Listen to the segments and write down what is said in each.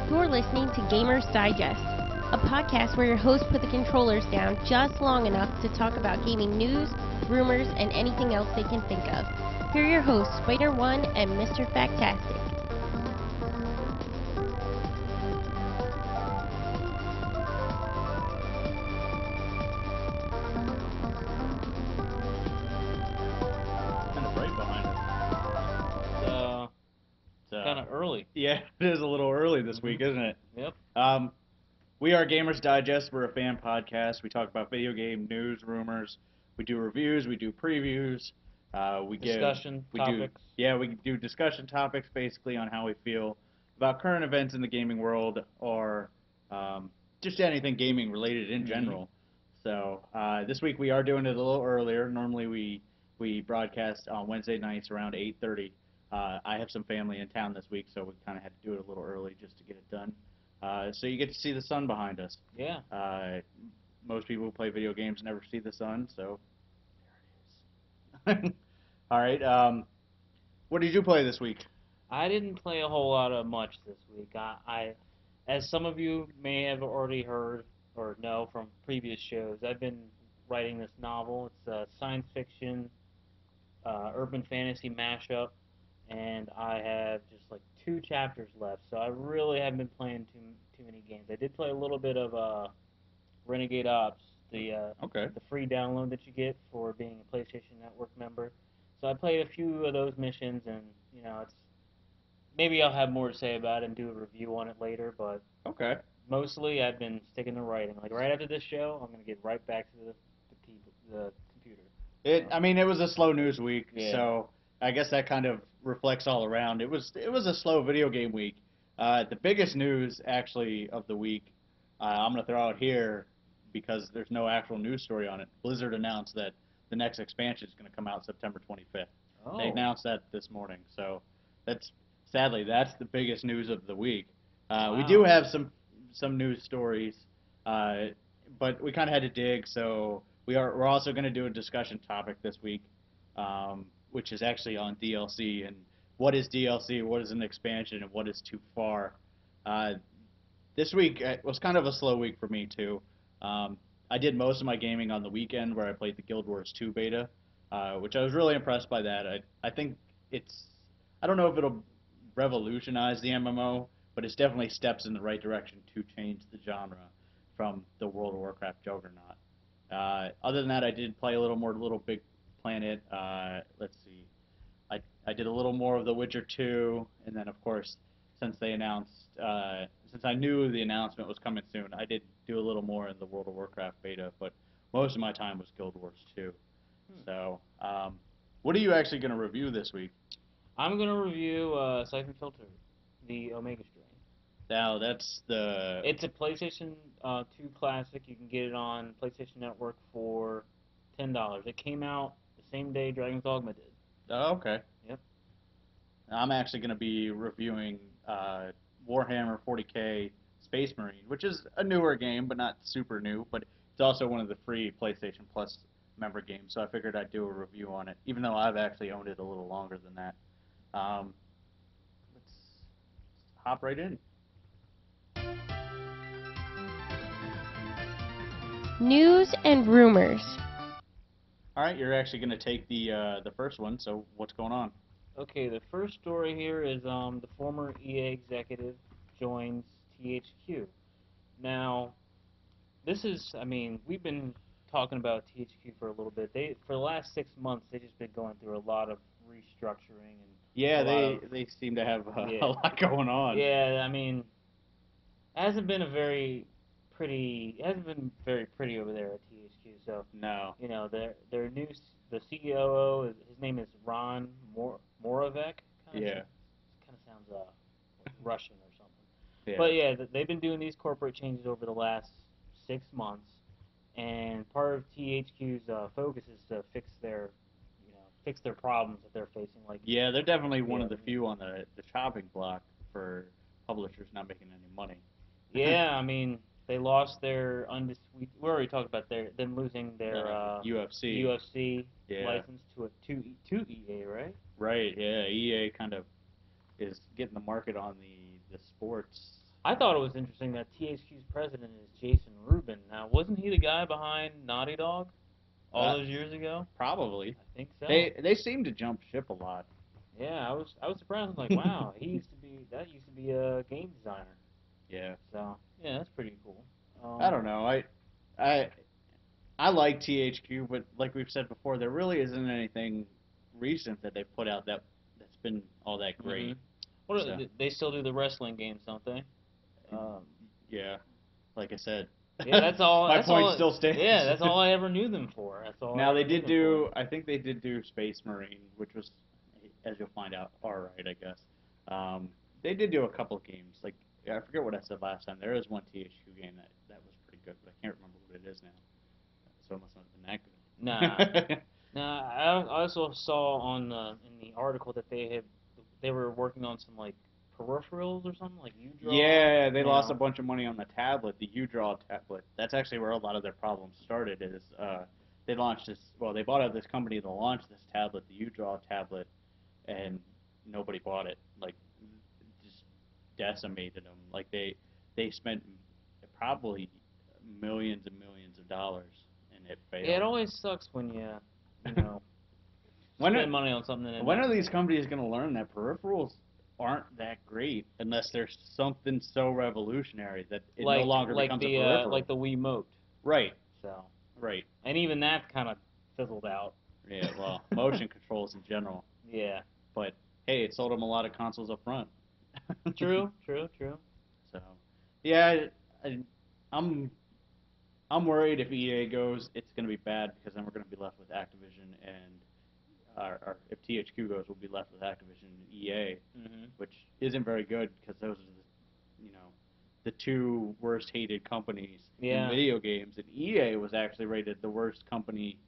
You're listening to Gamers Digest, a podcast where your hosts put the controllers down just long enough to talk about gaming news, rumors, and anything else they can think of. Here are your hosts, Spider-One and Mr. Factastic. Kind of bright behind us. Kind of early. Yeah, it is a little early this week, isn't it? Yep. We are Gamers Digest. We're a fan podcast. We talk about video game news, rumors. We do reviews. We do previews. We Discussion topics. We do discussion topics basically on how we feel about current events in the gaming world or just anything gaming related in general. So this week we are doing it a little earlier. Normally we broadcast on Wednesday nights around 8:30. I have some family in town this week, so we kind of had to do it a little early just to get it done. So you get to see the sun behind us. Yeah. Most people who play video games never see the sun, so there it is. All right. What did you play this week? I didn't play a whole lot of much this week. I as some of you may have already heard or know from previous shows, I've been writing this novel. It's a science fiction, urban fantasy mashup, and I have just like 2 chapters left. So I really haven't been playing too many games. I did play a little bit of Renegade Ops, the free download that you get for being a PlayStation Network member. So I played a few of those missions, and it's maybe I'll have more to say about it and do a review on it later. But mostly I've been sticking to writing. Like right after this show, I'm gonna get right back to the computer. I mean, it was a slow news week, Yeah. so I guess that kind of reflects all around. It was a slow video game week. The biggest news actually of the week, I'm gonna throw out here because there's no actual news story on it. Blizzard announced that the next expansion is going to come out September 25th. Oh. They announced that this morning, so that's the biggest news of the week. Wow. We do have some news stories, but we kind of had to dig. So we're also going to do a discussion topic this week, which is actually on DLC and what is DLC, what is an expansion, and what is too far. This week was kind of a slow week for me too. I did most of my gaming on the weekend where I played the Guild Wars 2 beta, which I was really impressed by that. I think I don't know if it'll revolutionize the MMO, but it's definitely steps in the right direction to change the genre from the World of Warcraft juggernaut. Other than that, I did play a little more Little Big Planet. Let's see. I did a little more of The Witcher 2, and then of course, since I knew the announcement was coming soon, I did do a little more in the World of Warcraft beta, but most of my time was Guild Wars 2. So, what are you actually going to review this week? I'm going to review Siphon Filter, the Omega Strain. Now, it's a PlayStation 2 classic. You can get it on PlayStation Network for $10. It came out the same day Dragon's Dogma did. Oh, okay. Yep. I'm actually going to be reviewing Warhammer 40K Space Marine, which is a newer game, but not super new, but it's also one of the free PlayStation Plus member games, so I figured I'd do a review on it, even though I've actually owned it a little longer than that. Let's hop right in. News and rumors. All right, you're actually going to take the first one, so what's going on? Okay, the first story here is the former EA executive joins THQ. Now, we've been talking about THQ for a little bit. For the last 6 months, they've just been going through a lot of restructuring and they seem to have a lot going on. Yeah, it hasn't been very pretty over there at THQ. So no, their new CEO his name is Ron Moravec. Kind of sounds Russian or something. Yeah. But yeah, they've been doing these corporate changes over the last 6 months, and part of THQ's focus is to fix their problems that they're facing. They're definitely one of the few on the chopping block for publishers not making any money. Yeah, they lost their undisputed. We already talked about them losing their UFC license to EA, right? Right. Yeah, EA kind of is getting the market on the sports I thought it was interesting that THQ's president is Jason Rubin. Now, wasn't he the guy behind Naughty Dog all those years ago? Probably. I think so. They seem to jump ship a lot. Yeah, I was surprised. I'm like, wow, used to be a game designer. Yeah. So yeah, that's pretty cool. I don't know. I like THQ, but like we've said before, there really isn't anything recent that they've put out that's been all that great. What So. they still do the wrestling games, don't they? Yeah, like I said. Yeah, that's all. My that's point all, still stands. Yeah, that's all I ever knew them for. That's all. Now I they ever knew did them do. for. I think they did do Space Marine, which was, as you'll find out, all right, I guess. They did do a couple of games. Like I forget what I said last time. There is one THQ game that was pretty good, but I can't remember what it is now. So it must not have been that good. Nah. Nah, I also saw on in the article that they were working on some like peripherals or something like UDraw. Yeah, they lost a bunch of money on the tablet, the UDraw tablet. That's actually where a lot of their problems started. Is they launched this? Well, they bought out this company to launch this tablet, the UDraw tablet, and nobody bought it. Like, just decimated them. Like they spent probably millions and millions of dollars, and it failed. Yeah, it always sucks when you know When spend money on something. And when not are these get it. companies going to learn that peripherals aren't that great unless there's something so revolutionary that it no longer becomes a peripheral? Like the Wiimote. Right, So, right. and even that kind of fizzled out. Yeah, well, motion controls in general. Yeah. But hey, it sold them a lot of consoles up front. True. So, yeah, I'm worried if EA goes, it's going to be bad because then we're going to be left with Activision and or if THQ goes, we'll be left with Activision and EA, which isn't very good because those are the two worst hated companies in video games. And EA was actually rated the worst company,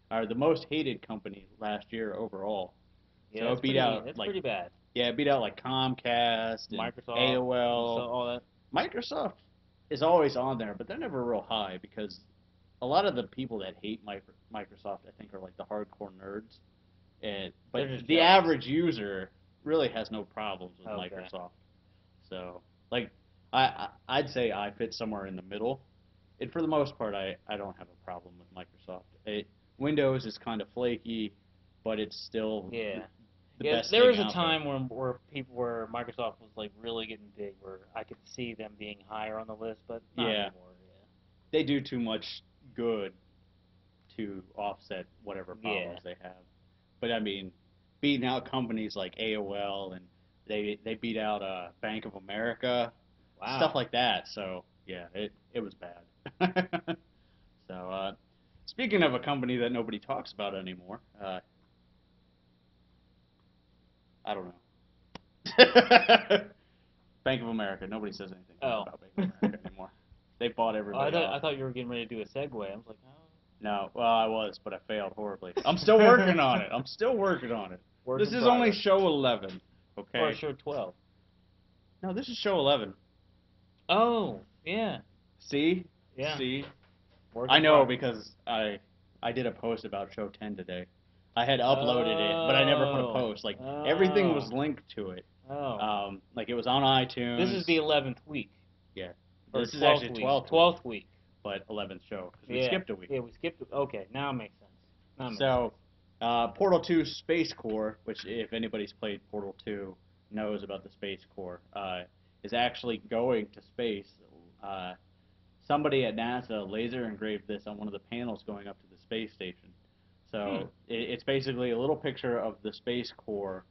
or the most hated company last year overall. Yeah, so it beat out that's like pretty bad. Yeah, it beat out like Comcast, and Microsoft, AOL, so all that. Microsoft is always on there, but they're never real high because a lot of the people that hate Microsoft, I think, are like the hardcore nerds. But the jealous. average user really has no problems with Okay. Microsoft. So, like, I'd say I fit somewhere in the middle. And for the most part, I don't have a problem with Microsoft. Windows is kind of flaky, but it's still the best there was thing a out time where Microsoft was like really getting big, where I could see them being higher on the list, but not anymore. Yeah. They do too much good to offset whatever problems they have. But I mean, beating out companies like AOL, and they beat out Bank of America, stuff like that. So yeah, it was bad. So speaking of a company that nobody talks about anymore, I don't know. Bank of America. Nobody says anything about Bank of America anymore. They bought everybody. I thought you were getting ready to do a segue. I was like, oh. No, well, I was, but I failed horribly. I'm still working on it. This is only show 11, okay? Or show 12. No, this is show 11. Oh, yeah. See? Yeah. See? I know because I did a post about show 10 today. I had uploaded it, but I never put a post. Like, everything was linked to it. Like, it was on iTunes. This is the 11th week. Yeah. Or this is actually 12th week. But 11th show, because we skipped a week. Yeah, we skipped. Okay, now it makes sense. Portal 2 Space Core, which if anybody's played Portal 2 knows about the Space Core, is actually going to space. Somebody at NASA laser engraved this on one of the panels going up to the space station. So it's basically a little picture of the Space Core,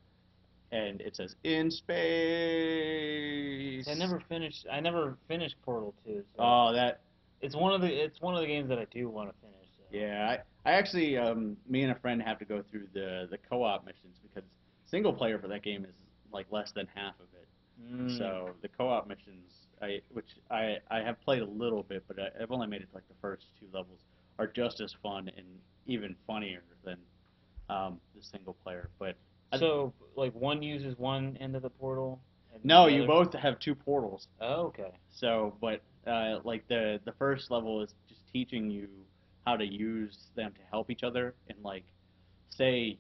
and it says "in space." I never finished Portal 2. So Oh, it's one of the games that I do want to finish. So. Yeah, I actually, me and a friend have to go through the co-op missions because single player for that game is like less than half of it. So the co-op missions, which I have played a little bit, but I've only made it to like the first 2 levels, are just as fun and even funnier than the single player. But so like one uses one end of the portal. No, you both have 2 portals. Oh, okay. So, but like the first level is just teaching you how to use them to help each other, and like say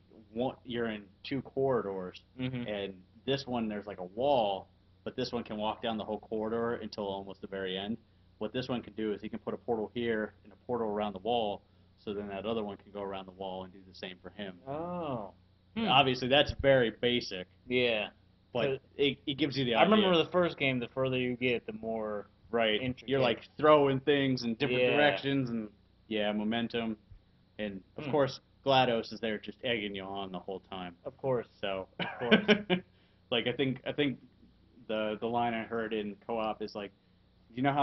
you're in 2 corridors, and this one there's like a wall, but this one can walk down the whole corridor until almost the very end. What this one can do is he can put a portal here and a portal around the wall, so then that other one can go around the wall and do the same for him. Oh. Obviously, that's very basic, Yeah. but it gives you the I idea. remember the first game, the further you get, the more Right. intricate. You're like throwing things in different Yeah. directions and momentum. And of course GLaDOS is there just egging you on the whole time. Of course. So Of course. like I think the line I heard in co-op is like, do you know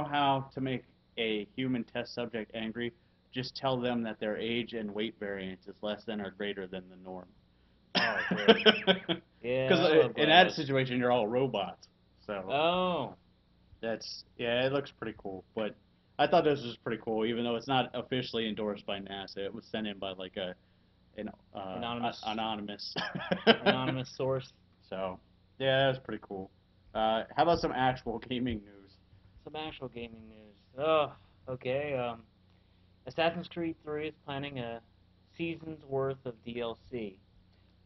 how to make a human test subject angry? Just tell them that their age and weight variance is less than or greater than the norm. Oh, great. Yeah. Because in that situation you're all robots. So Oh. it looks pretty cool. But I thought this was pretty cool, even though it's not officially endorsed by NASA. It was sent in by like an anonymous Anonymous source. So yeah, that's pretty cool. How about some actual gaming news? Some actual gaming news. Oh, okay. Assassin's Creed 3 is planning a season's worth of DLC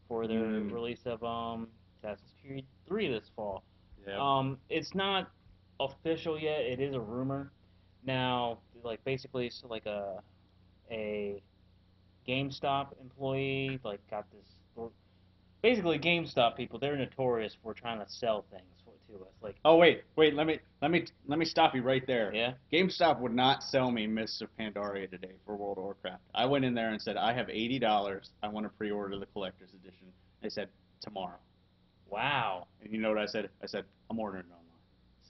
for their release of Assassin's Creed 3 this fall. Yeah. It's not official yet. It is a rumor. Now, like basically, it's like a GameStop employee got this. Basically, GameStop people, they're notorious for trying to sell things to us. Like, oh wait, let me stop you right there. Yeah. GameStop would not sell me Mists of Pandaria today for World of Warcraft. I went in there and said I have $80. I want to pre-order the collector's edition. They said tomorrow. Wow. And you know what I said? I said I'm ordering it online.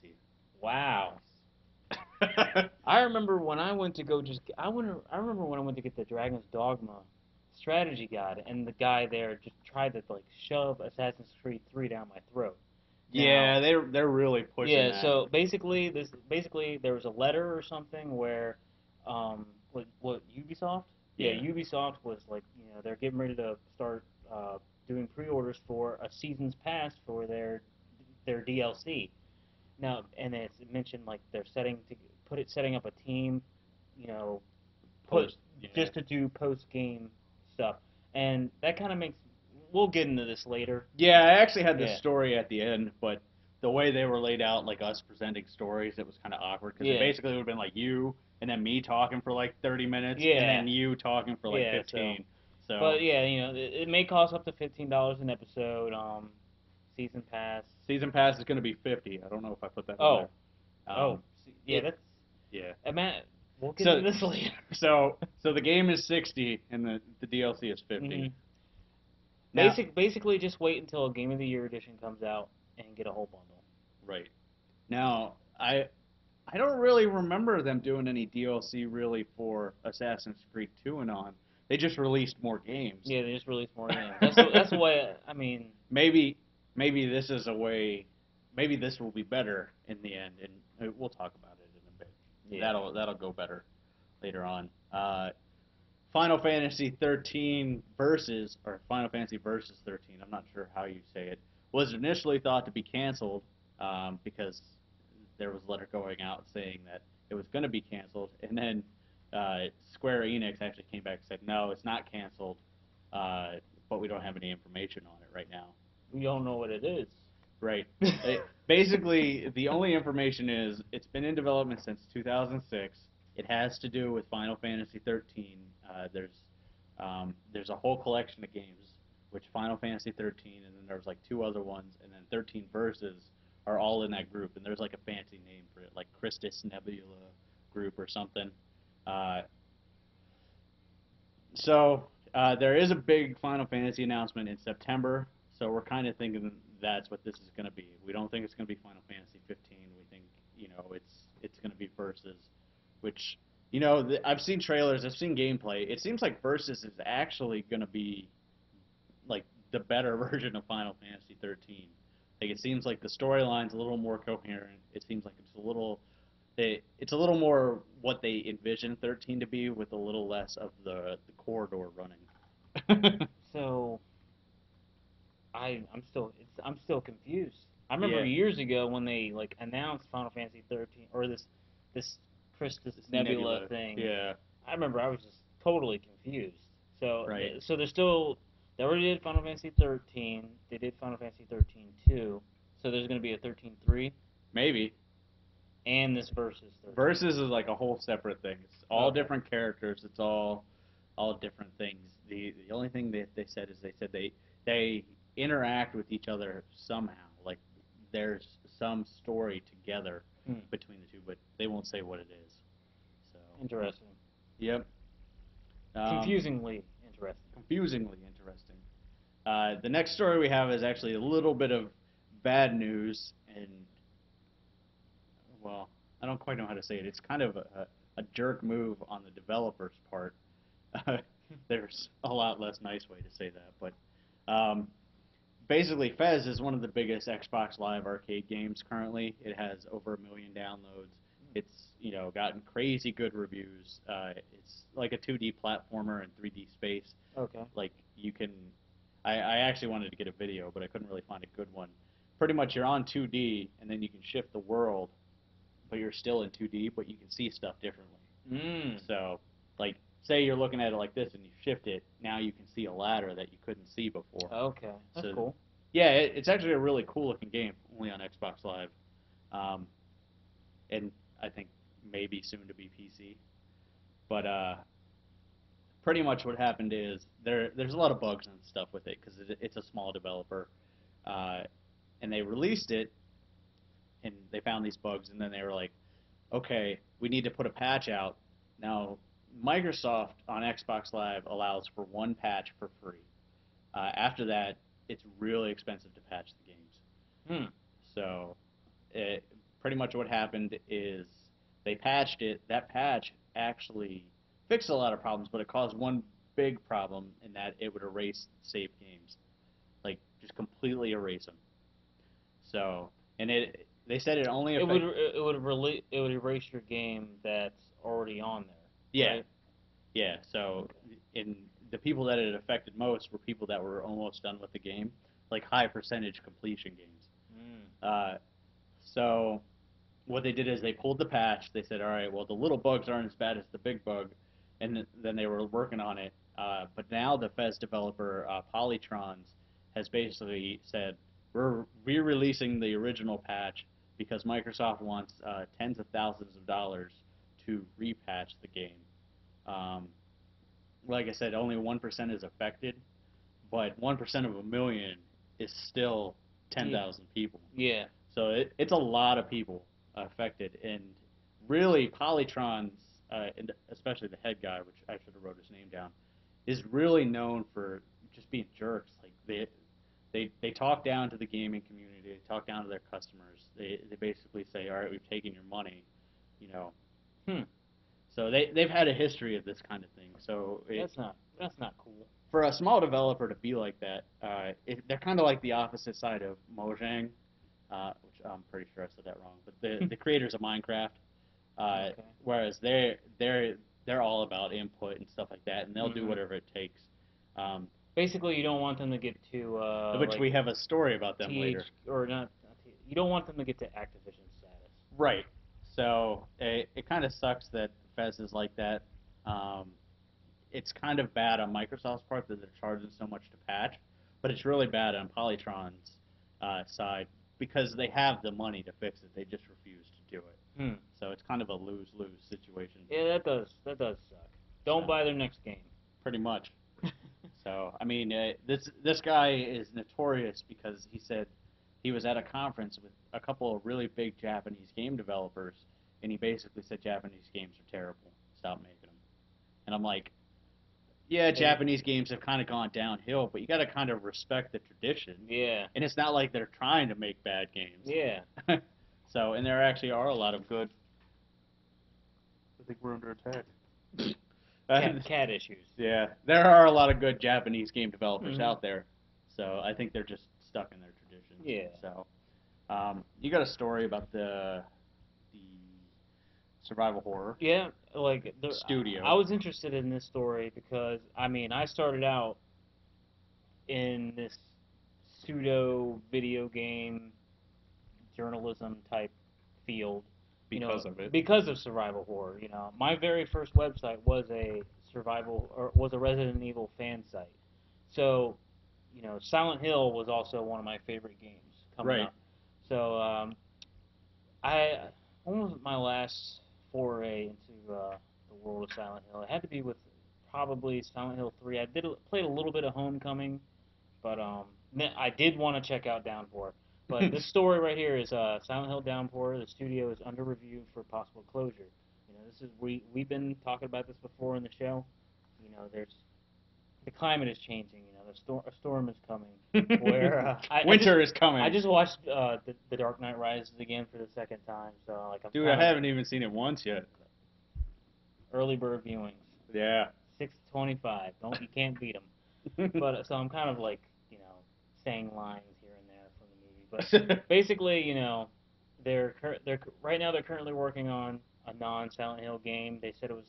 See you. Wow. I remember when I went to go I remember when I went to get the Dragon's Dogma strategy guide, and the guy there just tried to shove Assassin's Creed 3 down my throat. Now, yeah, they're really pushing that. Yeah, so basically there was a letter or something where what Ubisoft? Yeah. Ubisoft was they're getting ready to start doing pre-orders for a season's pass for their DLC. Now, and it's mentioned they're setting up a team, just to do post-game stuff. And that kind of makes, we'll get into this later. Yeah, I actually had this story at the end, but the way they were laid out, like us presenting stories, it was kind of awkward because it basically would have been like you and then me talking for 30 minutes and then you talking for 15. So. But yeah, it may cost up to $15 an episode. Season pass. Season pass is going to be $50. I don't know if I put that. That's. Yeah. Matt, we'll get into this later. So the game is $60 and the DLC is $50. Mm-hmm. Now, basically, just wait until a Game of the Year edition comes out and get a whole bundle. Right. Now, I don't really remember them doing any DLC really for Assassin's Creed 2 and on. They just released more games. Yeah, they just released more games. That's the way. I mean. Maybe this is a way. Maybe this will be better in the end, and we'll talk about it in a bit. Yeah. That'll go better later on. Final Fantasy 13 Versus, or Final Fantasy Versus 13, I'm not sure how you say it, was initially thought to be canceled because there was a letter going out saying that it was going to be canceled, and then Square Enix actually came back and said, no, it's not canceled, but we don't have any information on it right now. We don't know what it is. Right. Basically, the only information is it's been in development since 2006. It has to do with Final Fantasy 13. There's a whole collection of games, which Final Fantasy 13, and then there's 2 other ones, and then 13 Versus are all in that group, and there's a fancy name for it, like Christus Nebula group or something. So there is a big Final Fantasy announcement in September, so we're kind of thinking that's what this is going to be. We don't think it's going to be Final Fantasy 15. We think, it's going to be Versus, which, I've seen trailers, I've seen gameplay. It seems like Versus is actually going to be, the better version of Final Fantasy 13. It seems like the storyline's a little more coherent. It seems like it's a little more what they envisioned 13 to be, with a little less of the corridor running. So, I'm still confused. I remember years ago when they announced Final Fantasy 13 or this Christus Nebula thing. Yeah. I remember I was just totally confused. So right. So they already did Final Fantasy 13. They did Final Fantasy 13-2. So there's going to be a 13-3, Maybe. and this versus 13. Versus is like a whole separate thing. It's all Okay. different characters. It's all different things. The only thing that they said is they interact with each other somehow. Like there's some story together between the two, but they won't say what it is. So Interesting. Yep. Confusingly interesting. Confusingly interesting. The next story we have is actually a little bit of bad news, and well, I don't quite know how to say it. It's kind of a jerk move on the developer's part. There's a lot less nice way to say that, but basically, Fez is one of the biggest Xbox Live arcade games currently. It has over 1 million downloads. It's gotten crazy good reviews. It's like a 2D platformer in 3D space. Okay. Like you can, I actually wanted to get a video, but I couldn't really find a good one. Pretty much you're on 2D, and then you can shift the world, but you're still in 2D, but you can see stuff differently. So, like, say you're looking at it like this, and you shift it, now you can see a ladder that you couldn't see before. Okay, that's cool. Yeah, it's actually a really cool looking game, only on Xbox Live, and I think maybe soon to be PC. But pretty much what happened is there's a lot of bugs and stuff with it because it's a small developer, and they released it, and they found these bugs, and then they were like, okay, we need to put a patch out. Now, Microsoft on Xbox Live allows for one patch for free. After that, it's really expensive to patch the games. So, pretty much what happened is they patched it. That patch actually fixed a lot of problems, but it caused one big problem in that it would erase saved games, like just completely erase them. So, and they said it only affected. It would erase your game that's already on there. Yeah. Right? Yeah. So, in the people that it affected most were people that were almost done with the game, like high percentage completion games. So what they did is they pulled the patch. They said, all right, well, the little bugs aren't as bad as the big bug, and then they were working on it. But now the Fez developer, Polytrons, has basically said, we're re-releasing the original patch because Microsoft wants tens of thousands of dollars to repatch the game. Like I said, only 1% is affected, but 1% of 1 million is still 10,000 people. Yeah. So it's a lot of people affected, and really Polytrons, and especially the head guy, which I should have wrote his name down, is really known for just being jerks. Like they talk down to the gaming community, they talk down to their customers. They basically say, all right, we've taken your money, you know. So they've had a history of this kind of thing. So that's not cool. For a small developer to be like that, they're kind of like the opposite side of Mojang, which I'm pretty sure I said that wrong. But the creators of Minecraft, whereas they're all about input and stuff like that, and they'll do whatever it takes. Basically, you don't want them to get to which we have a story about them later. Or not. You don't want them to get to Activision status. Right. So it kind of sucks that Fez is like that. It's kind of bad on Microsoft's part that they're charging so much to patch, but it's really bad on Polytron's side because they have the money to fix it. They just refuse to do it. So it's kind of a lose-lose situation. Yeah, that does suck. Don't buy their next game. Pretty much. So I mean, this guy is notorious because he said he was at a conference with a couple of really big Japanese game developers, and he basically said Japanese games are terrible. Stop making them. And I'm like, yeah, Japanese games have kind of gone downhill, but you got to kind of respect the tradition. Yeah. And it's not like they're trying to make bad games. Yeah. So, and there actually are a lot of good. I think we're under attack. Cat issues. Yeah, there are a lot of good Japanese game developers out there. So I think they're just stuck in their tradition. Yeah. So, you got a story about the survival horror. Yeah, like the studio. I was interested in this story because I mean I started out in this pseudo video game journalism type field Because of it. Because of survival horror. My very first website was a Resident Evil fan site. So, Silent Hill was also one of my favorite games coming up. So when was my last foray into the world of Silent Hill? It had to be with probably Silent Hill 3. I played a little bit of Homecoming, but I did want to check out Downpour. But this story right here is Silent Hill Downpour. The studio is under review for possible closure. You know, this is we've been talking about this before in the show. You know, the climate is changing. You know, a storm is coming. Where Winter is coming. I just watched the Dark Knight Rises again for the second time. So like I'm Dude, I haven't even seen it once yet. early bird viewings. Yeah. 6:25. You can't beat them. But so I'm kind of like, you know, saying lines here and there from the movie. But basically, you know, they're right now they're currently working on a non-Silent Hill game. They said it was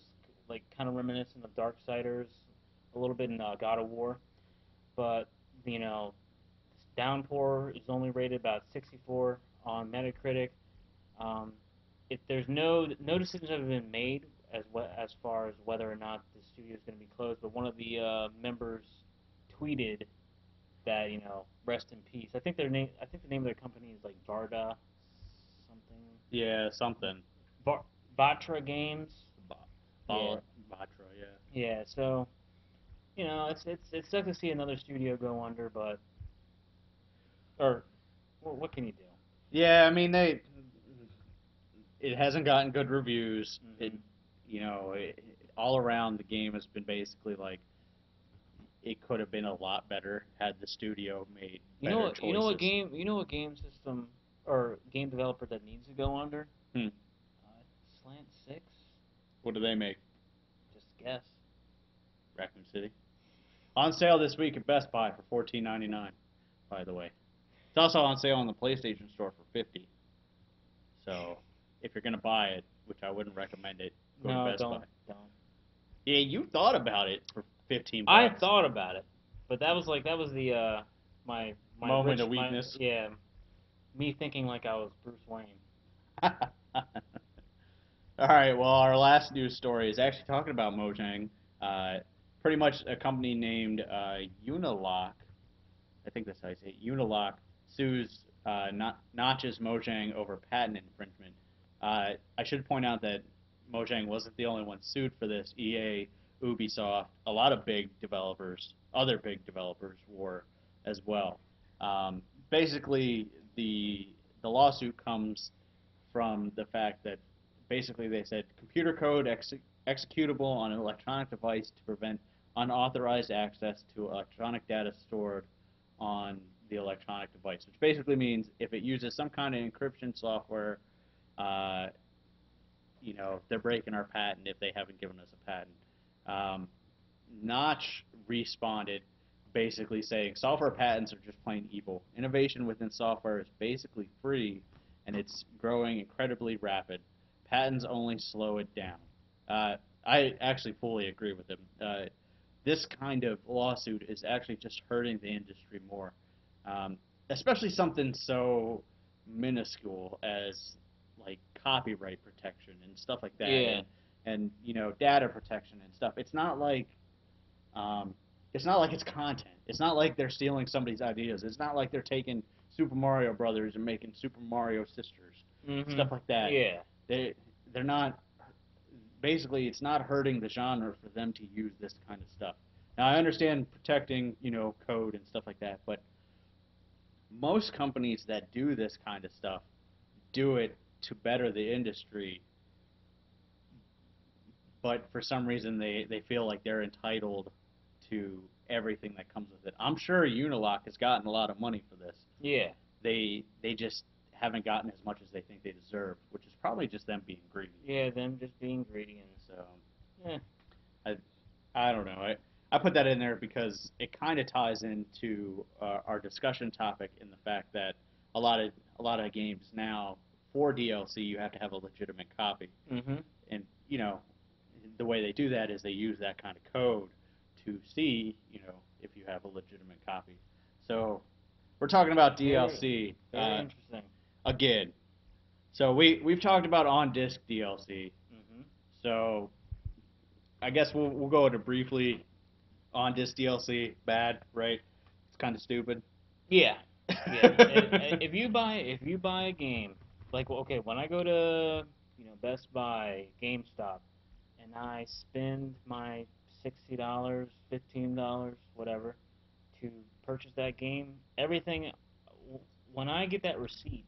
like kind of reminiscent of Darksiders, a little bit in God of War. But you know, Downpour is only rated about 64 on Metacritic. If there's no decisions have been made as far as whether or not the studio is going to be closed, but one of the members tweeted that, you know, rest in peace. I think the name of their company is like Varda something. Yeah, something. Vatra Games. Yeah. Vatra, yeah. Yeah. So, you know, it's tough to see another studio go under, but what can you do? Yeah, I mean it hasn't gotten good reviews. Mm-hmm. All around the game has been basically like it could have been a lot better had the studio made better choices. You know what game system or game developer that needs to go under? Slant 6. What do they make? Just guess. Raccoon City. On sale this week at Best Buy for $14.99. By the way, it's also on sale on the PlayStation Store for $50. So if you're gonna buy it, which I wouldn't recommend it, go to Best Buy. Don't. Yeah, you thought about it for $15. I thought about it, but that was the my moment of weakness. Me thinking like I was Bruce Wayne. All right. Well, our last news story is actually talking about Mojang. Pretty much a company named Unilock. I think that's how you say it. Unilock sues Notch's Mojang over patent infringement. I should point out that Mojang wasn't the only one sued for this. EA, Ubisoft, a lot of other big developers were as well. Basically, the lawsuit comes from the fact that basically they said computer code executable on an electronic device to prevent unauthorized access to electronic data stored on the electronic device, which basically means if it uses some kind of encryption software, they're breaking our patent if they haven't given us a patent. Notch responded basically saying software patents are just plain evil. Innovation within software is basically free, and it's growing incredibly rapid. Patents only slow it down. I actually fully agree with him. This kind of lawsuit is actually just hurting the industry more, especially something so minuscule as like copyright protection and stuff like that, Yeah. and data protection and stuff. It's not like it's content. It's not like they're stealing somebody's ideas. It's not like they're taking Super Mario Brothers and making Super Mario Sisters, stuff like that. Yeah. They're not. Basically, it's not hurting the genre for them to use this kind of stuff. Now, I understand protecting, code and stuff like that, but most companies that do this kind of stuff do it to better the industry, but for some reason they feel like they're entitled to everything that comes with it. I'm sure Unilock has gotten a lot of money for this. Yeah. They just haven't gotten as much as they think they deserve, which is probably just them being greedy. Yeah, them just being greedy, and So, yeah. I don't know. I put that in there because it kind of ties into our discussion topic in the fact that a lot of games now for DLC you have to have a legitimate copy, and the way they do that is they use that kind of code to see if you have a legitimate copy. So we're talking about DLC. Very interesting. Again. So we've talked about on-disc DLC. So I guess we'll go into briefly on-disc DLC. Bad, right? It's kind of stupid. Yeah. Yeah, and if you buy a game, like okay, when I go to Best Buy, GameStop, and I spend my $60, $15, whatever, to purchase that game, everything when I get that receipt,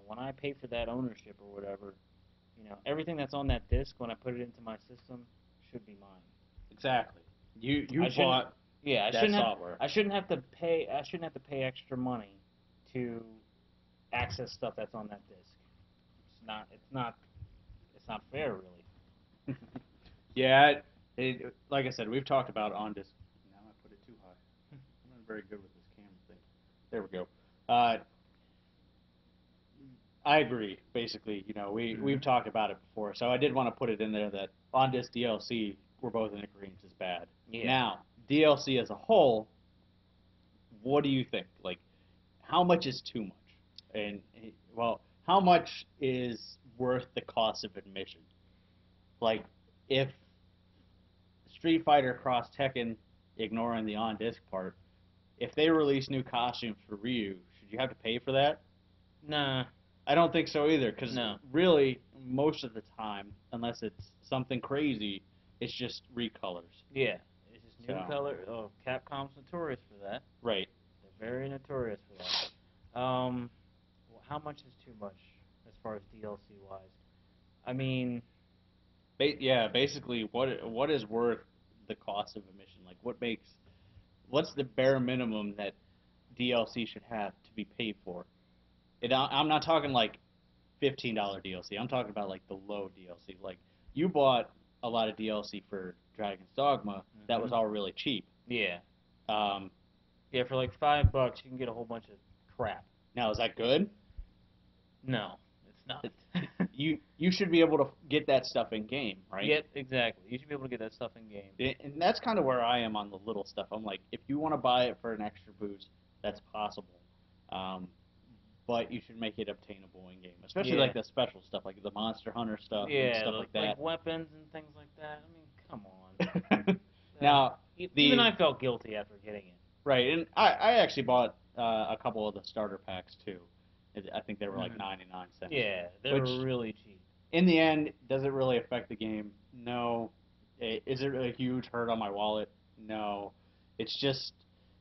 when I pay for that ownership or whatever, everything that's on that disc when I put it into my system should be mine. Exactly. You I shouldn't. bought Yeah, that software. I shouldn't have to pay. I shouldn't have to pay extra money to access stuff that's on that disc. It's not. It's not. It's not fair, really. Yeah, like I said, we've talked about on disc. Now I put it too high. I'm not very good with this camera thing. There we go. I agree. Basically, we've talked about it before, so I did want to put it in there that on disc DLC we're both in agreement is bad. Yeah. Now DLC as a whole, what do you think? Like, how much is too much? And well, how much is worth the cost of admission? Like, if Street Fighter Cross Tekken, ignoring the on disc part, if they release new costumes for Ryu, should you have to pay for that? Nah. I don't think so either, because No. really, most of the time, unless it's something crazy, it's just recolors. Yeah. It's just new So. color. Oh, Capcom's notorious for that. Right. They're very notorious for that. Well, how much is too much as far as DLC wise? I mean, Basically, what is worth the cost of admission? Like, what's the bare minimum that DLC should have to be paid for? I'm not talking like $15 DLC. I'm talking about like the low DLC. Like, you bought a lot of DLC for Dragon's Dogma that was all really cheap. yeah. Um, Yeah, for like $5 you can get a whole bunch of crap. Now, is that good? No, it's not. You should be able to get that stuff in game, right? Yep, exactly. You should be able to get that stuff in game. And that's kind of where I am on the little stuff. I'm like, if you want to buy it for an extra boost, that's possible. But you should make it obtainable in game, especially like the special stuff, like the Monster Hunter stuff and stuff like that. Like weapons and things like that. I mean, come on. Now, even I felt guilty after getting it. Right, and I actually bought a couple of the starter packs too. I think they were like 99 cents. Yeah, they were really cheap. In the end, does it really affect the game? No. Is it a huge hurt on my wallet? No. It's just,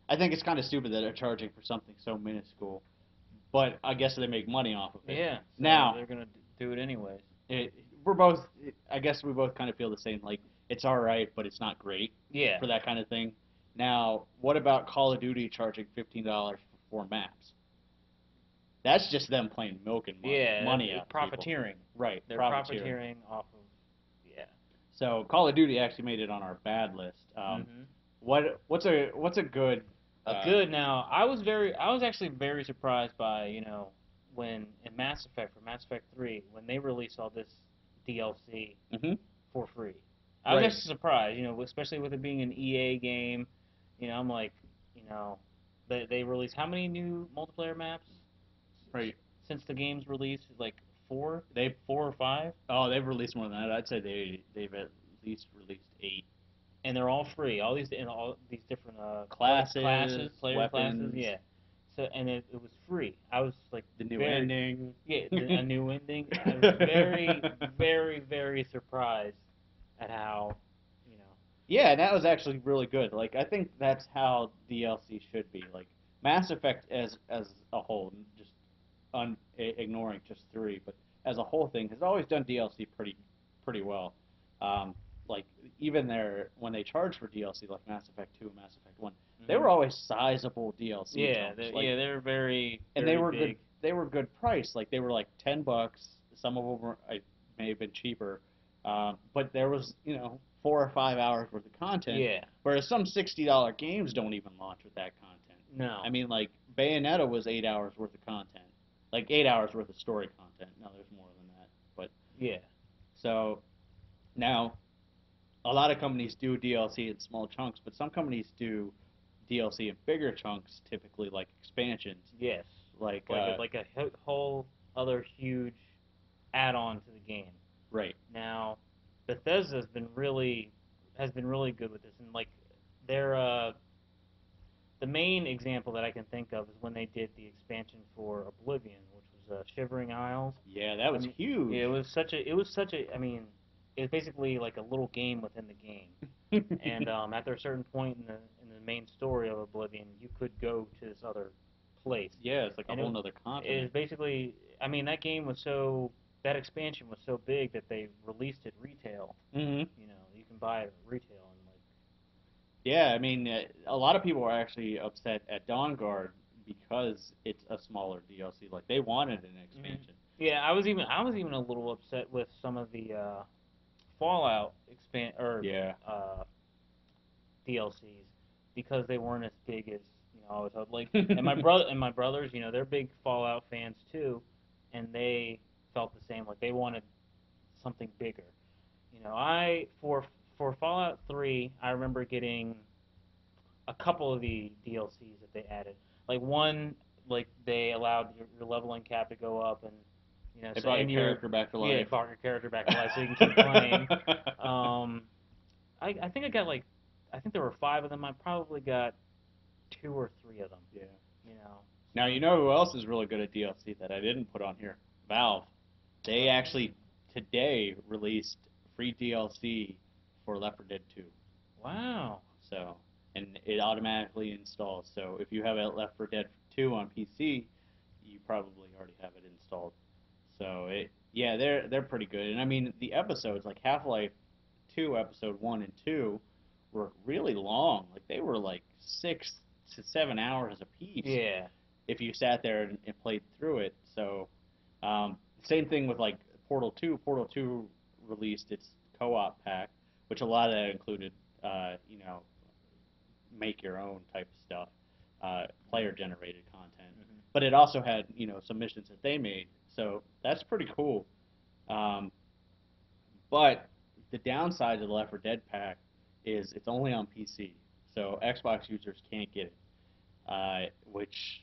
I think it's kind of stupid that they're charging for something so minuscule. But I guess they make money off of it. Yeah. So now they're gonna do it anyways. I guess we both kind of feel the same. Like, it's all right, but it's not great. Yeah. For that kind of thing. Now, what about Call of Duty charging $15 for 4 maps? That's just them playing milk and money out of profiteering. People. Right, they're profiteering off of. Yeah. So Call of Duty actually made it on our bad list. What's a good? Now, I was actually very surprised by when in Mass Effect for Mass Effect 3 when they released all this DLC for free. I was actually surprised, especially with it being an EA game. I'm like, they released how many new multiplayer maps? Right. Since the game's release, like 4? 4 They've or 5? Oh, they've released more than that. I'd say they've at least released 8. And they're all free. All these different classes, player weapons. classes, yeah. So it was free. I was like the new ending. Yeah, a new ending. I was very, very, very surprised at how, Yeah, and that was actually really good. Like, I think that's how DLC should be. Like, Mass Effect as a whole, just ignoring just 3, but as a whole thing has always done DLC pretty well. Like, even when they charged for DLC, like Mass Effect 2 and Mass Effect 1, they were always sizable DLC. Yeah, chunks. they were very, and very they were big. good. They were good price. Like, they were like $10. Some of them may have been cheaper, but there was 4 or 5 hours worth of content. Yeah. Whereas some $60 games don't even launch with that content. No. I mean, like, Bayonetta was 8 hours worth of content. Like, 8 hours worth of story content. No, there's more than that. But yeah. So, now, a lot of companies do DLC in small chunks, but some companies do DLC in bigger chunks, typically like expansions. Yes. Like a whole other huge add-on to the game. Right. Now, Bethesda has been really good with this, and like their the main example that I can think of is when they did the expansion for Oblivion, which was Shivering Isles. Yeah, that was I mean, huge. yeah, I mean, it was basically like a little game within the game. And after a certain point in the main story of Oblivion, you could go to this other place. Yeah, it's like a And whole nother it is continent. basically, I mean, that expansion was so big that they released it retail. Hmm. You know, you can buy it at retail and like. Yeah, I mean, a lot of people are actually upset at Dawn Guard because it's a smaller DLC. Like they wanted an Mhm. expansion. Yeah, I was even a little upset with some of the Fallout Yeah. DLCs because they weren't as big as I was hoping. Like, and my brothers, they're big Fallout fans too, and they felt the same. Like they wanted something bigger. For Fallout 3, I remember getting a couple of the DLCs that they added. Like one, like they allowed your leveling cap to go up, and They so brought your and character back to life. brought your character back to life so you can keep playing. Um, I think I think there were 5 of them. I probably got 2 or 3 of them. Yeah. You know. Now you know who else is really good at DLC that I didn't put on here? Valve. They actually today released free DLC for Left 4 Dead 2. Wow. So, and it automatically installs. So if you have a Left 4 Dead 2 on PC, you probably already have it installed. So yeah, they're pretty good. And I mean, the episodes like Half-Life 2 episode 1 and 2 were really long. Like they were like 6 to 7 hours a piece Yeah. if you sat there and played through it. So same thing with like Portal 2. Portal 2 released its co-op pack, which a lot of that included, make your own type of stuff, player generated content. Hmm. But it also had some missions that they made, so that's pretty cool. Um, but the downside of the Left 4 Dead pack is it's only on PC, so Xbox users can't get it, which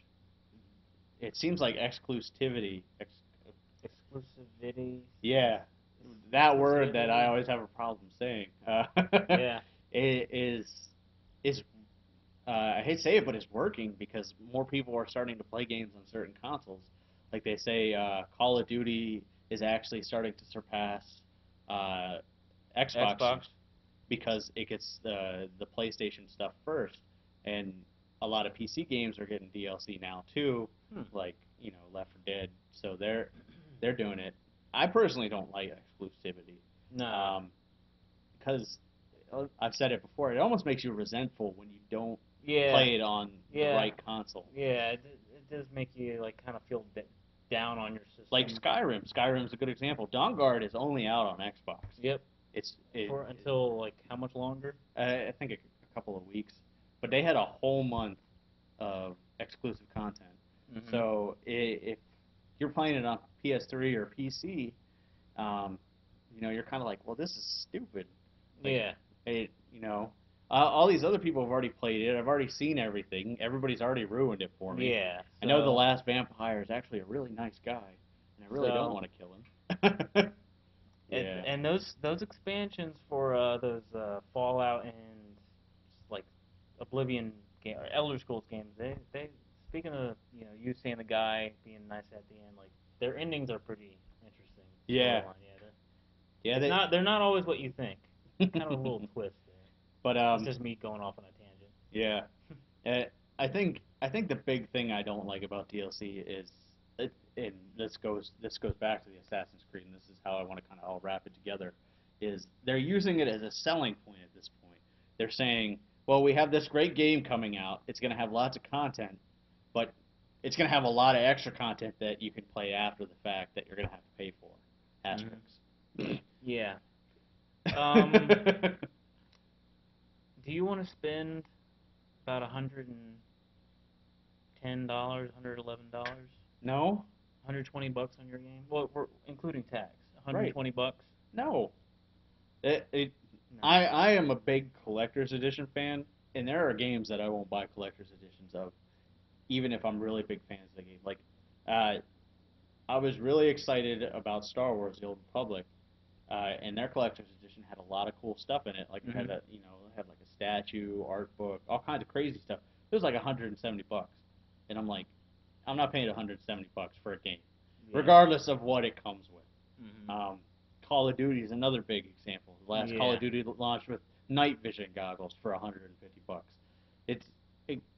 it seems like exclusivity. Exclusivity. Yeah, that word that I Exclusivity. always have a problem saying. Yeah. It is I hate to say it, but it's working because more people are starting to play games on certain consoles. Like they say, Call of Duty is actually starting to surpass uh, Xbox Xbox. because it gets the PlayStation stuff first, and a lot of PC games are getting DLC now too, Hmm. like Left 4 Dead. So they're doing it. I personally don't like exclusivity. No. Because I've said it before, it almost makes you resentful when you don't Yeah. play it on the Yeah. right console. Yeah. It does make you like kind of feel down on your system. Like Skyrim. Skyrim's a good example. Dawn Guard is only out on Xbox. Yep. It's For until like how much longer? I think a couple of weeks, but they had a whole month of exclusive content. Mm-hmm. So if you're playing it on PS3 or PC, um, you're kind of like, well, this is stupid. Like, Yeah. all these other people have already played it. I've already seen everything. Everybody's already ruined it for me. Yeah. I know the last vampire is actually a really nice guy, and I really don't want to kill him. Yeah. And those expansions for those Fallout and like Oblivion game or Elder Scrolls games, they speaking of you saying the guy being nice at the end, like their endings are pretty interesting. Yeah. Storyline, Yeah. they're not always what you think. Kind of a little twist there. But It's just me going off on a tangent. yeah. I think the big thing I don't like about DLC is, and this goes back to the Assassin's Creed, and this is how I want to kind of all wrap it together, is they're using it as a selling point at this point. They're saying, well, we have this great game coming out. It's going to have lots of content, but it's going to have a lot of extra content that you can play after the fact that you're going to have to pay for. Asterisks. Yeah. Do you want to spend about $110, $111, No, $120 on your game? Well, we're including tax. Right. $120. no. No. I am a big collector's edition fan, and there are games that I won't buy collector's editions of, even if I'm really big fans of the game. Like, I was really excited about Star Wars: The Old Republic, and their collector's edition had a lot of cool stuff in it. Like, it had Mhm. it had like a statue, art book, all kinds of crazy stuff. It was like $170, and I'm like, I'm not paying $170 for a game, Yeah. regardless of what it comes with. Hmm. Call of Duty is another big example. The last Call Yeah. of Duty launched with night vision goggles for $150. It's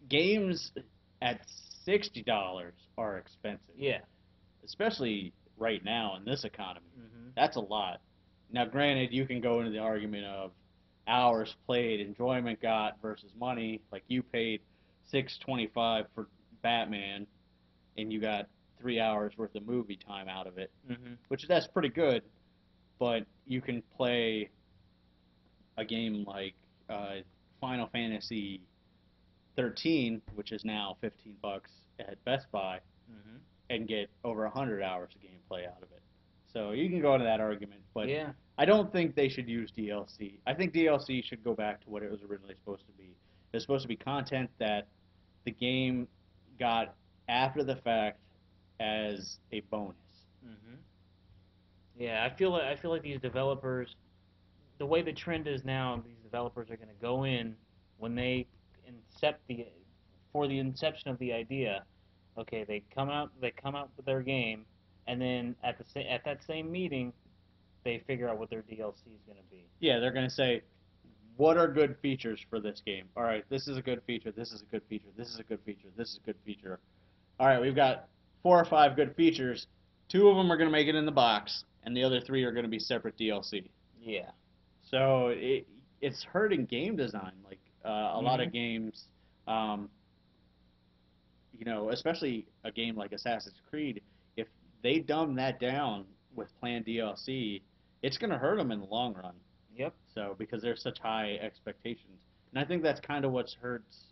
games at $60 are expensive, Yeah. especially right now in this economy. Hmm. That's a lot. Now, granted, you can go into the argument of hours played, enjoyment got versus money. Like you paid $6.25 for Batman, and you got 3 hours worth of movie time out of it, Hmm. which that's pretty good. But you can play a game like Final Fantasy 13, which is now $15 at Best Buy, Hmm. and get over 100 hours of gameplay out of it. So you can go into that argument, but Yeah. I don't think they should use DLC. I think DLC should go back to what it was originally supposed to be. It's supposed to be content that the game got after the fact as a bonus. Hmm. Yeah, I feel like these developers, the way the trend is now, these developers are going to go in when they incept the for the inception of the idea. Okay, they come out with their game, and then at that same meeting, they figure out what their DLC is going to be. Yeah, they're going to say, what are good features for this game? All right, this is a good feature, this is a good feature, this is a good feature, this is a good feature. All right, we've got 4 or 5 good features. 2 of them are going to make it in the box, and the other 3 are going to be separate DLC. Yeah. So it's hurting game design. Like a lot Mhm. of games, um, especially a game like Assassin's Creed, if they dumb that down with planned DLC, it's going to hurt them in the long run. Yep. So because there's such high expectations, and I think that's kind of what's hurts.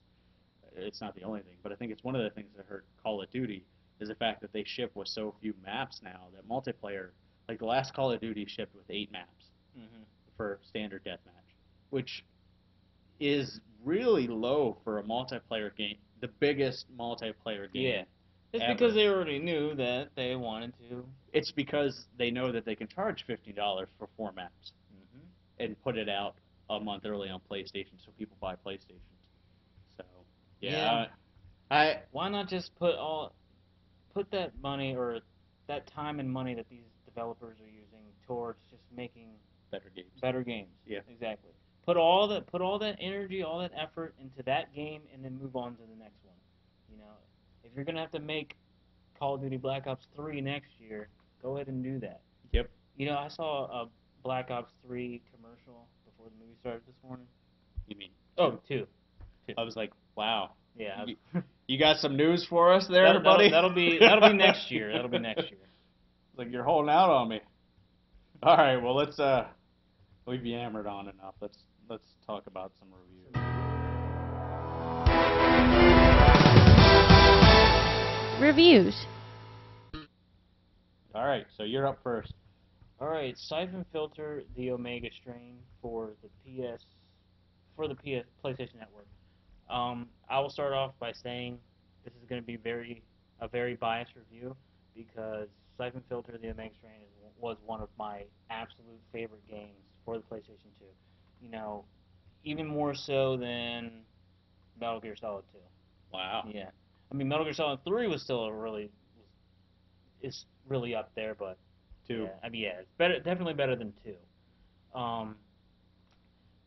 It's not the only thing, but I think it's one of the things that hurt Call of Duty is the fact that they ship with so few maps now that multiplayer, like the last Call of Duty, shipped with 8 maps Mhm. for standard deathmatch, which is really low for a multiplayer game, the biggest multiplayer Yeah. game It's because ever. they already knew that they wanted to. It's because they know that they can charge $50 for 4 maps Mhm. and put it out a month early on PlayStation, so people buy PlayStations. So Yeah. yeah, I Why not just put that money or that time and money that these developers are using towards just making better games. better games? Yeah. Exactly. Put all that energy, all that effort into that game, and then move on to the next one. You know, if you're gonna have to make Call of Duty Black Ops 3 next year, go ahead and do that. Yep. I saw a Black Ops 3 commercial before the movie started this morning. You mean Oh, two. Two. I was like, wow. Yeah. You got some news for us there, That'll, buddy? that'll be next year. That'll be next year. Like you're holding out on me. All right, well we've yammered on enough. Let's talk about some reviews. Reviews. All right, so you're up first. All right, Siphon Filter the Omega Strain for the PlayStation Network. I will start off by saying this is going to be a very biased review because Siphon Filter the Omega Strain was one of my absolute favorite games for the PlayStation 2. Even more so than Metal Gear Solid 2. Wow. Yeah, I mean Metal Gear Solid 3 was still is really up there, but 2. yeah, I mean it's better, definitely better than 2. Um,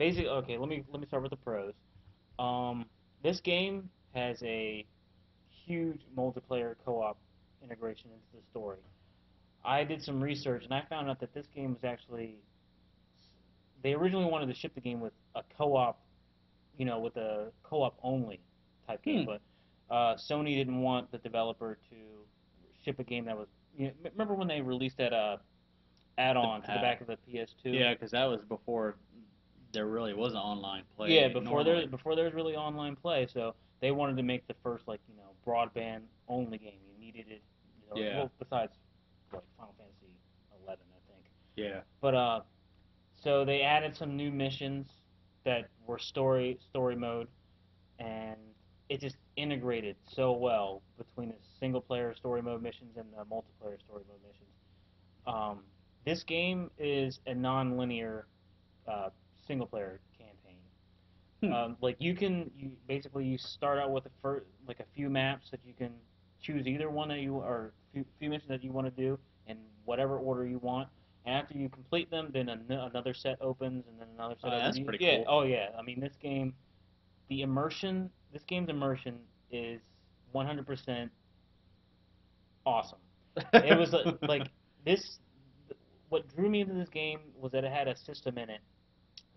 okay, let me start with the pros. This game has a huge multiplayer co-op integration into the story. I did some research and I found out that this game was actually they originally wanted to ship the game with a co-op, with a co-op only type game, but Sony didn't want the developer to ship a game that was. Remember when they released that add-on to the back of the PS2? Yeah, because that was before there really was online play. Yeah, before normally. there was really online play, so they wanted to make the first broadband only game. You needed it, Yeah. well, besides like Final Fantasy 11, I think. Yeah. But so they added some new missions that were story mode, and it just integrated so well between the single player story mode missions and the multiplayer story mode missions. This game is a non-linear single player campaign. Like you basically you start out with like a few maps that you can choose either one that you or few missions that you want to do in whatever order you want. And after you complete them, then another set opens, and then another set opens. That's pretty Yeah. cool. Oh yeah. I mean, this game's immersion is 100% awesome. It was like this. What drew me into this game was that it had a system in it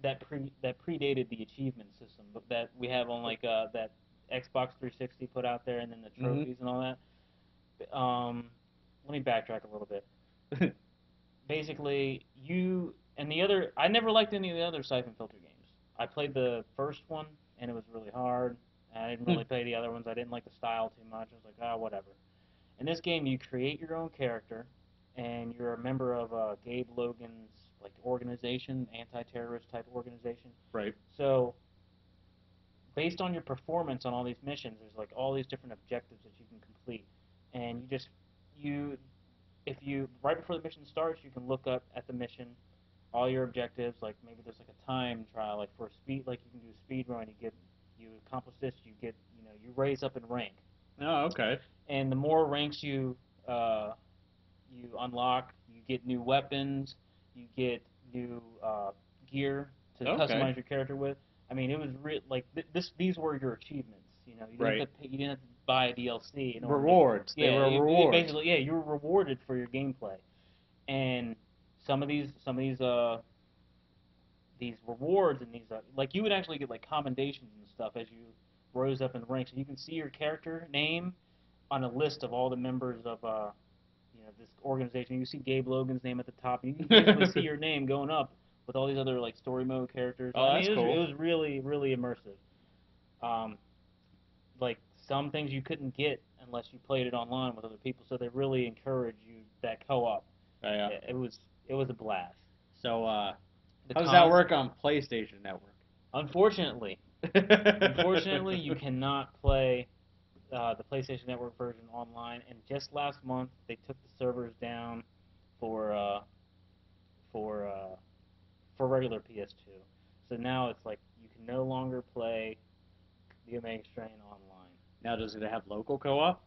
that predated the achievement system that we have on like that Xbox 360 put out there, and then the trophies and all that. Let me backtrack a little bit. Basically, I never liked any of the other Siphon Filter games. I played the first one, and it was really hard. I didn't really play the other ones. I didn't like the style too much. I was like, oh, whatever. In this game, you create your own character, and you're a member of Gabe Logan's like organization, anti-terrorist type organization. Right. So, based on your performance on all these missions, there's like all these different objectives that you can complete, and you if you right before the mission starts, you can look up at the mission all your objectives. Like maybe there's like a time trial, like for speed, like you can do a speed run. You accomplish this, you raise up in rank. Oh, okay. And the more ranks you unlock, you get new weapons, you get new gear to Okay. customize your character with. I mean, it was like these were your achievements. Right. You didn't have to buy a DLC in order Rewards. To, They were you rewards. basically, yeah, you were rewarded for your gameplay, and some of these rewards and these like you would actually get like commendations and stuff as you rose up in the ranks. So you can see your character name on a list of all the members of this organization. You see Gabe Logan's name at the top. You can basically see your name going up with all these other like story mode characters. Oh, I that's mean, cool. It was really really immersive. Like some things you couldn't get unless you played it online with other people. So they really encourage you that co-op. Yeah. It was a blast. So, how The does that cons- work on PlayStation Network? Unfortunately, you cannot play the PlayStation Network version online. And just last month, they took the servers down for for uh, for regular PS2. So now it's like you can no longer play the Omega Strain online. Now, does it have local co-op?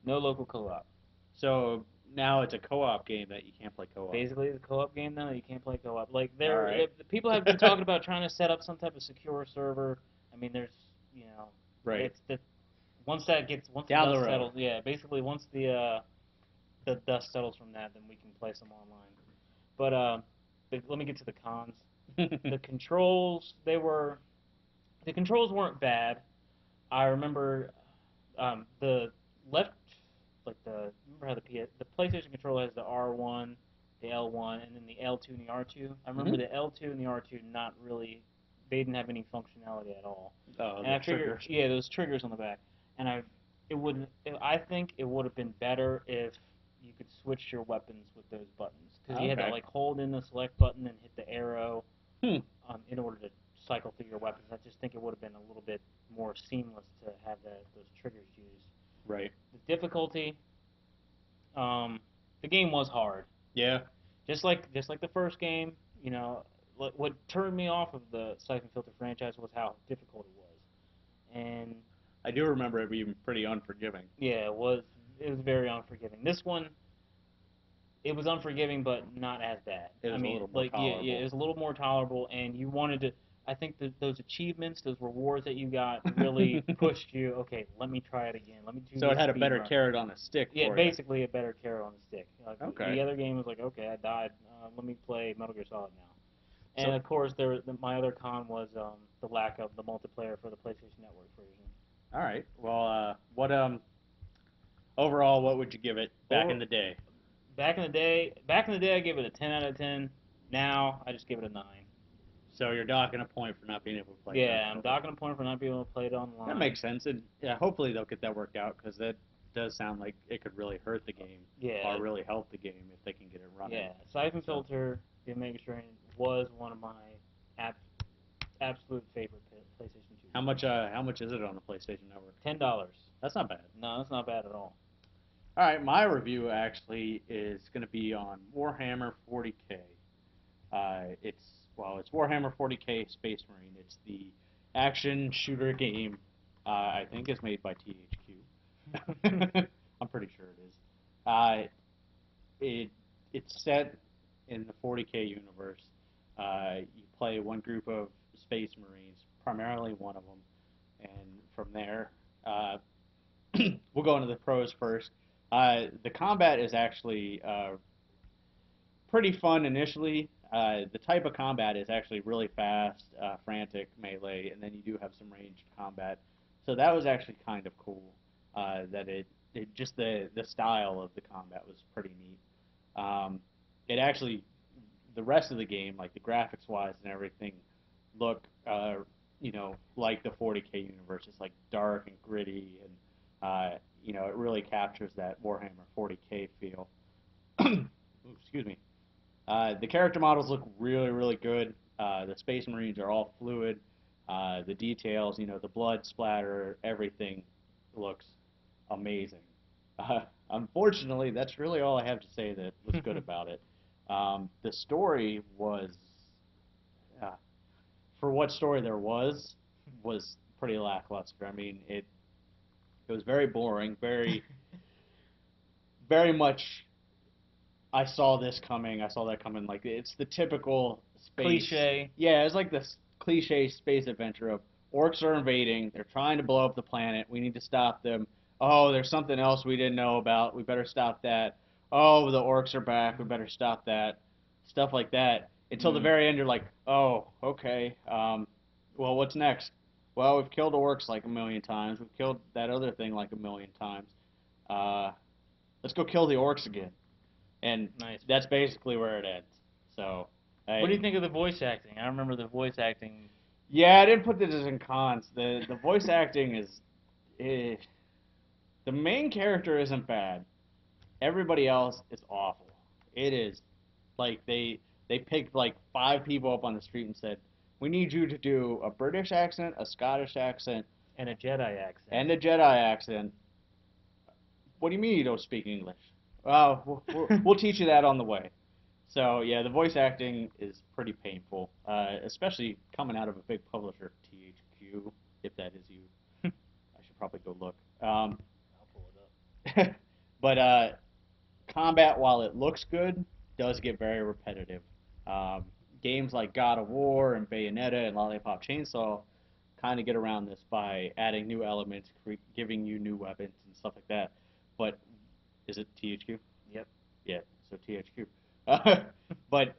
No local co-op. So now it's a co-op game that you can't play co-op. Basically, it's a co-op game now. You can't play co-op. Like Alright. people have been talking about trying to set up some type of secure server. I mean, there's Right. It's that once the Down the dust road. settles, yeah. Basically, once the dust settles from that, then we can play some online. But let me get to the cons. The controls weren't bad. I remember the left remember how the PlayStation controller has the R1, the L1, and then the L2 and the R2. I remember the L2 and the R2 not really, they didn't have any functionality at all. Oh, And the I figured, triggers. yeah, those triggers on the back. And I think it would have been better if you could switch your weapons with those buttons, because you had to Okay. like hold in the select button and hit the arrow Hmm. in order to cycle through your weapons. I just think it would have been a little bit more seamless to have those triggers used. Right. The difficulty, the game was hard. Yeah. Just like the first game, what turned me off of the Siphon Filter franchise was how difficult it was. And I do remember it being pretty unforgiving. yeah, it was very unforgiving. This one, it was unforgiving, but not as bad. It was a little more tolerable. Yeah, it was a little more tolerable, and you wanted to. I think that those achievements, those rewards that you got, really pushed you. Okay, let me try it again. Let me do. So it this had a speed better run. carrot on a stick Yeah, for basically a better carrot on the stick. Okay. The other game was like, okay, I died. Let me play Metal Gear Solid now. And So- of course, my other con was the lack of the multiplayer for the PlayStation Network version. you. All right. Well, overall, what would you give it back in the day? Back in the day, I gave it a 10 out of 10. Now I just give it a 9. So you're docking a point for not being able to play. Yeah, it. I'm docking a point for not being able to play it online. That makes sense, and yeah, hopefully they'll get that worked out, because that does sound like it could really hurt the game Yeah. or really help the game if they can get it running. Yeah, Siphon Filter, the Omega Strain, was one of my absolute favorite PlayStation 2. How much is it on the PlayStation Network? $10. That's not bad. No, that's not bad at all. All right, my review actually is going to be on Warhammer 40K. It's Warhammer 40K Space Marine. It's the action shooter game. I think it's made by THQ. I'm pretty sure it is. It's set in the 40K universe. You play one group of Space Marines, primarily one of them, and from there, we'll go into the pros first. The combat is actually pretty fun initially. The type of combat is actually really fast, frantic melee, and then you do have some ranged combat. So that was actually kind of cool. That it just the style of the combat was pretty neat. It actually, the rest of the game, like the graphics wise and everything, look like the 40K universe. It's like dark and gritty, and it really captures that Warhammer 40K feel. Ooh, excuse me. The character models look really, really good. The Space Marines are all fluid. The details, the blood splatter, everything looks amazing. Unfortunately, that's really all I have to say that was good about it. The story was, for what story there was pretty lackluster. I mean, it was very boring, very, very much. I saw this coming. I saw that coming. Like, it's the typical space Cliche. Yeah, it's like this cliche space adventure of orcs are invading. They're trying to blow up the planet. We need to stop them. Oh, there's something else we didn't know about. We better stop that. Oh, the orcs are back. We better stop that. Stuff like that. Until the very end, you're like, oh, okay. Well, what's next? Well, we've killed orcs like a million times. We've killed that other thing like a million times. Let's go kill the orcs again. And Nice. that's basically where it ends. So, What do you think of the voice acting? I remember the voice acting. Yeah, I didn't put this in cons. The voice acting is, the main character isn't bad. Everybody else is awful. It is like they picked like 5 people up on the street and said, "We need you to do a British accent, a Scottish accent, And a Jedi accent. and a Jedi accent." What do you mean you don't speak English? We'll teach you that on the way. So yeah, the voice acting is pretty painful, especially coming out of a big publisher, THQ, if that is you. I should probably go look. I'll pull it up. But combat, while it looks good, does get very repetitive. Games like God of War and Bayonetta and Lollipop Chainsaw kind of get around this by adding new elements, giving you new weapons and stuff like that. But is it THQ? Yep. Yeah, so THQ. But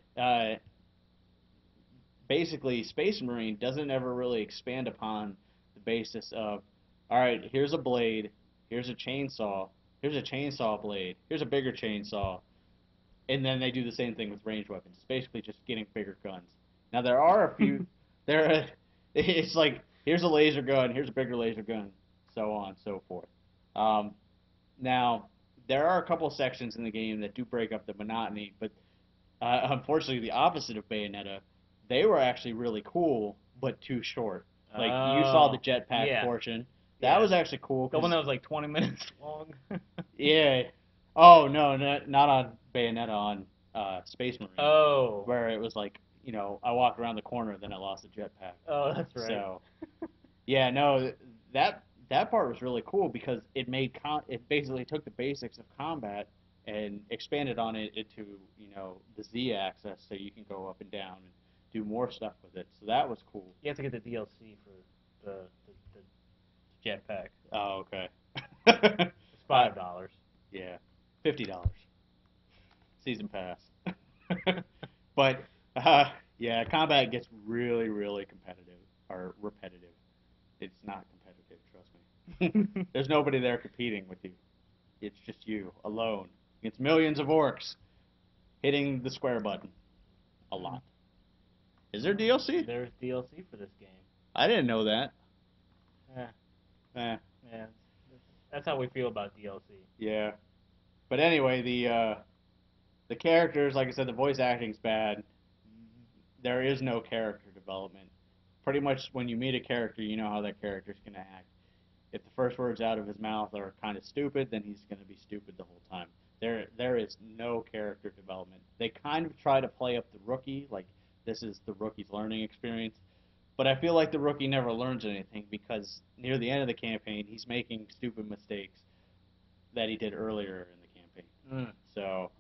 basically, Space Marine doesn't ever really expand upon the basis of, all right, here's a blade, here's a chainsaw blade, here's a bigger chainsaw, and then they do the same thing with ranged weapons. It's basically just getting bigger guns. Now there are a few, it's like, here's a laser gun, here's a bigger laser gun, so on and so forth. Now, there are a couple sections in the game that do break up the monotony, but unfortunately, the opposite of Bayonetta, they were actually really cool, but too short. Like, you saw the jetpack portion. That was actually cool. The one that was like 20 minutes long. Yeah. Oh, no, not on Bayonetta, on Space Marine. Oh. Where it was like, I walked around the corner, then I lost the jetpack. Oh, that's right. So, yeah, no, that part was really cool because it it basically took the basics of combat and expanded on it into the Z-axis, so you can go up and down and do more stuff with it. So that was cool. You have to get the DLC for the jetpack. Oh, okay. It's $5. Yeah, $50. Season pass. But yeah, combat gets really, really competitive or repetitive. It's not competitive, trust me. There's nobody there competing with you. It's just you alone against millions of orcs hitting the square button a lot. Is there DLC? There's DLC for this game. I didn't know that. Yeah, that's how we feel about DLC. Yeah. But anyway, the characters, like I said, the voice acting's bad. There is no character development. Pretty much when you meet a character, you know how that character's going to act. If the first words out of his mouth are kind of stupid, then he's going to be stupid the whole time. There is no character development. They kind of try to play up the rookie, like this is the rookie's learning experience, But I feel like the rookie never learns anything because near the end of the campaign, he's making stupid mistakes that he did earlier in the campaign. So,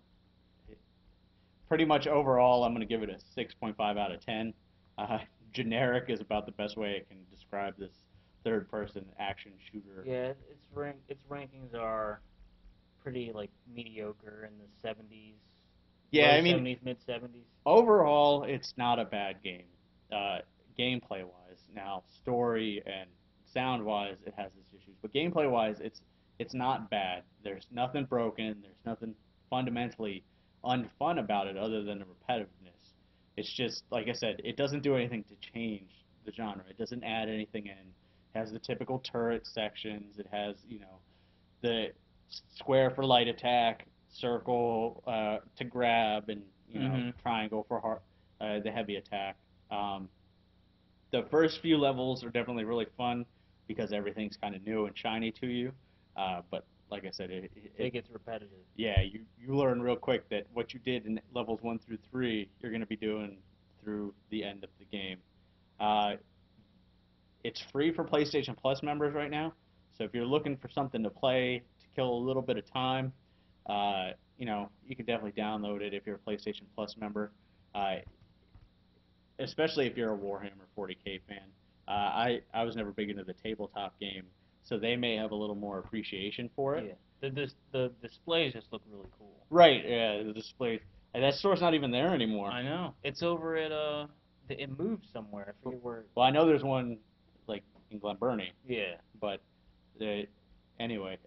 pretty much overall, I'm going to give it a 6.5 out of 10. Generic is about the best way I can describe this third-person action shooter. Yeah, its rankings are pretty like mediocre in the 70s. Yeah, low I mean, 70s, mid 70s. Overall, it's not a bad game, gameplay-wise. Now, story and sound-wise, it has its issues, but gameplay-wise, it's not bad. There's nothing broken. There's nothing fundamentally unfun about it other than the repetitiveness. It's just, like I said, it doesn't do anything to change the genre. It doesn't add anything in. It has the typical turret sections. It has, the square for light attack, circle to grab, and triangle for the heavy attack. The first few levels are definitely really fun because everything's kind of new and shiny to you. But like I said, it gets repetitive. Yeah, you learn real quick that what you did in levels 1 through 3, you're going to be doing through the end of the game. It's free for PlayStation Plus members right now, so if you're looking for something to play to kill a little bit of time, you can definitely download it if you're a PlayStation Plus member, especially if you're a Warhammer 40K fan. I was never big into the tabletop game, so they may have a little more appreciation for it. Yeah, the displays just look really cool. Right, yeah, the displays. And that store's not even there anymore. I know. It's over at, it moved somewhere. I forget where. Well, I know there's one, like, in Glen Burnie. Yeah. But, anyway.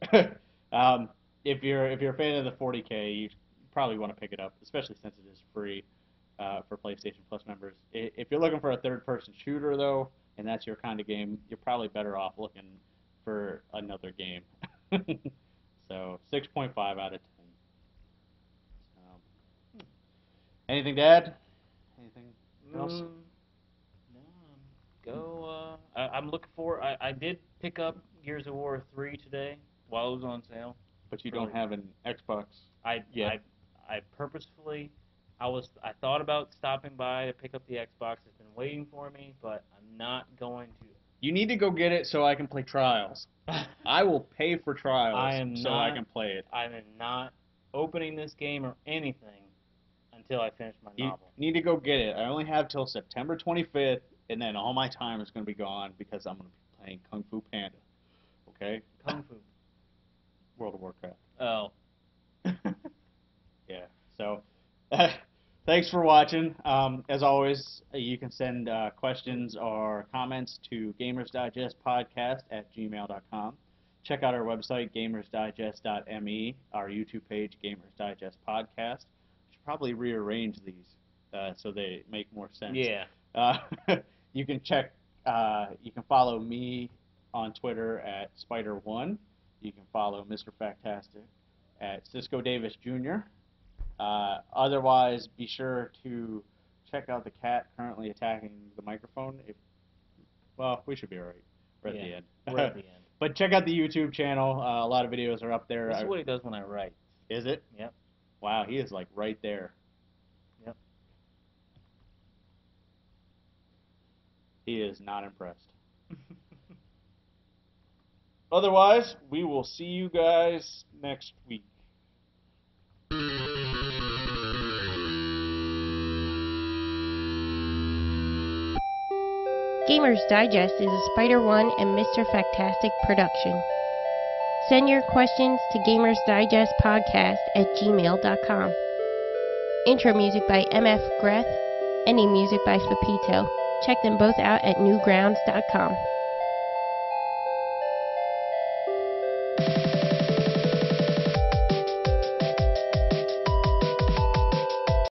If you're a fan of the 40K, you probably want to pick it up, especially since it is free for PlayStation Plus members. If you're looking for a third-person shooter, though, and that's your kind of game, you're probably better off looking for another game. So 6.5 out of 10. Anything to add? Anything else? No. I'm looking for. I did pick up Gears of War 3 today while it was on sale. But you don't have an Xbox. I purposefully. I thought about stopping by to pick up the Xbox. It's been waiting for me, but I'm not going to. You need to go get it so I can play Trials. I will pay for Trials I can play it. I am not opening this game or anything until I finish my novel. You need to go get it. I only have till September 25th, and then all my time is going to be gone because I'm going to be playing Kung Fu Panda. Okay? Kung Fu. World of Warcraft. Oh. Yeah. So, thanks for watching. As always, you can send questions or comments to gamersdigestpodcast@gmail.com. Check out our website, gamersdigest.me, our YouTube page, Gamers Digest Podcast. Should probably rearrange these so they make more sense. Yeah. You can follow me on Twitter at Spider1. You can follow Mr. Factastic at Cisco Davis Jr. Otherwise, be sure to check out the cat currently attacking the microphone. We should be all right. We're at the end. We're at the end. But check out the YouTube channel. A lot of videos are up there. This is what he does when I write. Is it? Yep. Wow, he is like right there. Yep. He is not impressed. Otherwise, we will see you guys next week. Gamers Digest is a Spider-One and Mr. Factastic production. Send your questions to gamersdigestpodcast@gmail.com. Intro music by MF Greth. Any music by Fapito. Check them both out at newgrounds.com.